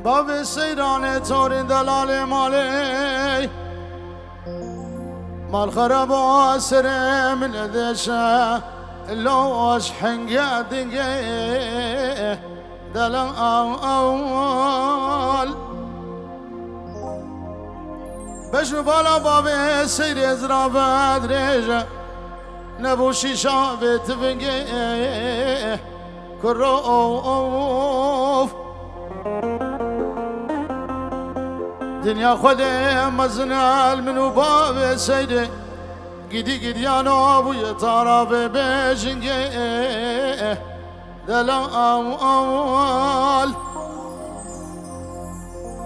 باب سیران تورین دلال مالی مال خراب آسر من دشا لوش حنقا دنقا دلال بشو بالا باب سیر ازرافت ريجا نبو شیشا بتفنقا كروف دنيا خده مزنال منو باب سيده قدي قديانو ابو يطارا ببيجنجه دلال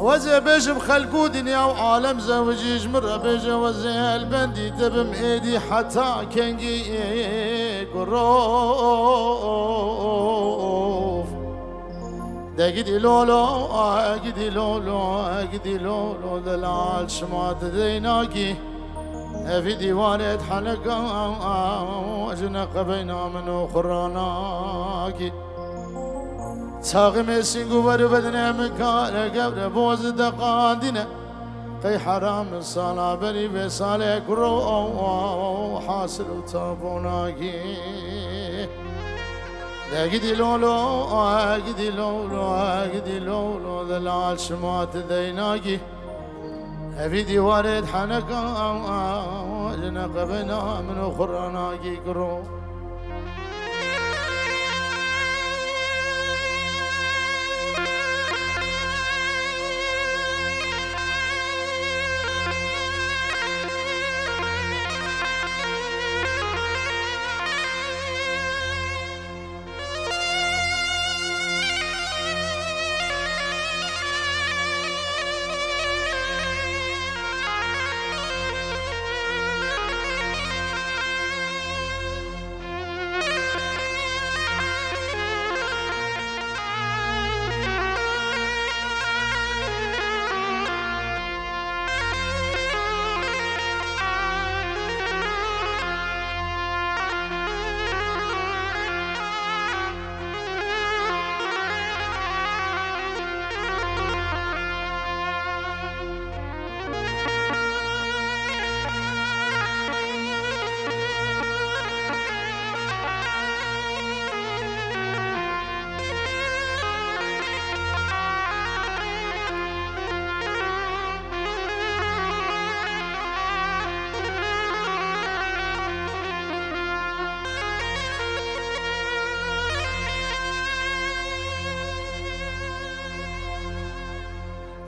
وزي بيجم خلقو دنيا وعالم زوجيج مرة بيجا وزي البندي تبم ايدي حتى كنجي قروف دا قدي لولو قدي لولو قدي لولو دلال شمات ديناكي في ديوانة حلقة وجنق بينا منو خراناكي ساغم سنقو بدنا مكان قبل بوز دقادنا قي حرام الصلاة بني بسالك رو حاصل وتابوناكي قدي لولو قدي لولو قدي لولو ذلال شمات ذيناكي في ديوانة حنقا جنق بنا من خراناكي كرو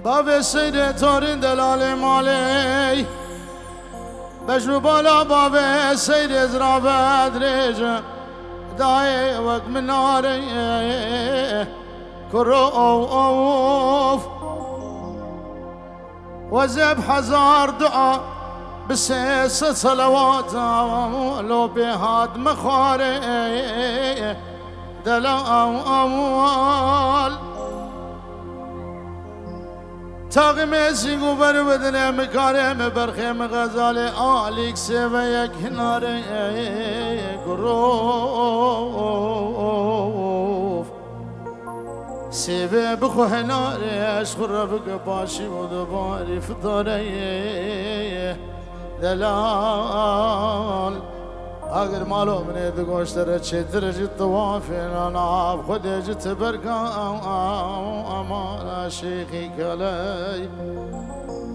باب سيد تورين دلال مالي بشو بالا باب سيد ازرافت ريجا داي وق من ناري كروف وزب حزار دعاء بسيس صلوات لو بهاد مخاري دلال تاغم سيقو بدنا مكارم برخيم غزالي آليك سيويك هناري قروف سيوي بخو هناري اشخر بك باشي ودباري فضاري دلال اگر مالو من دگوشتر چتر جت وافين انا عاب خود جت برقا امان شيخي كلاي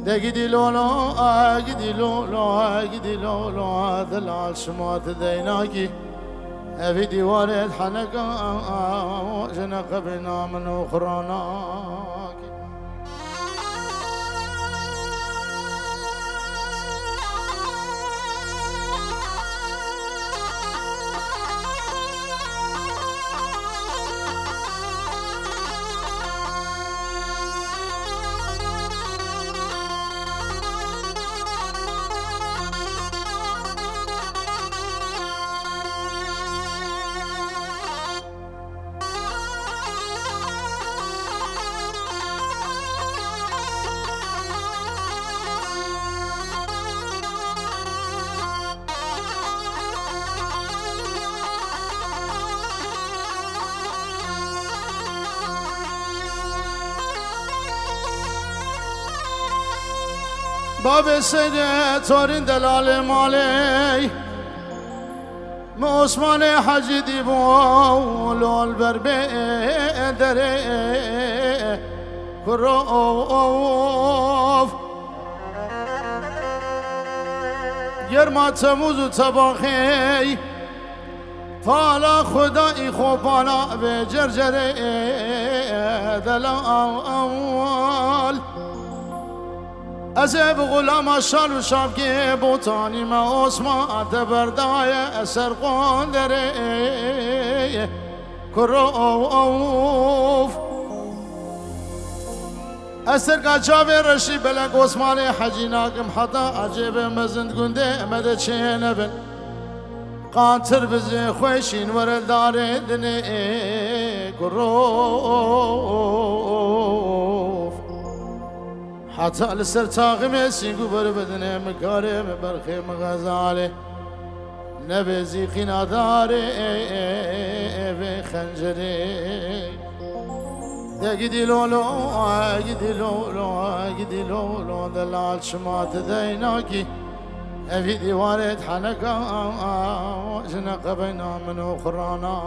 دقدي لولو اقدي لولو اقدي لولو دلال شمات ذيناكي في ديوانة حنقا جنق بنا من اخراناكي باب سيدة تورين دلال مالي عثمان حجي ديبو لول بربي دري كروف يرما تموز و تباخي فالا خدای خوبانا به جرجره دلال از غلام شال و شافگی بوتانی ما عثمان دبردای اثر قندره کروف اثر قچاب رشی بلک عثمان حجی ناکم حتا عجب مزند گنده امده چه نبن قاتر بزي خوشين ورا الدار دني قروف حتى لسر تاغمي سينقو بربدني مكارم برخي مغزالي نبزي خينا داري في خنجري يجدي لولو يجدي لولو يجدي لولو دلال شمات ديناكي في ديوانة حنكا وجنق بينا من أخرانا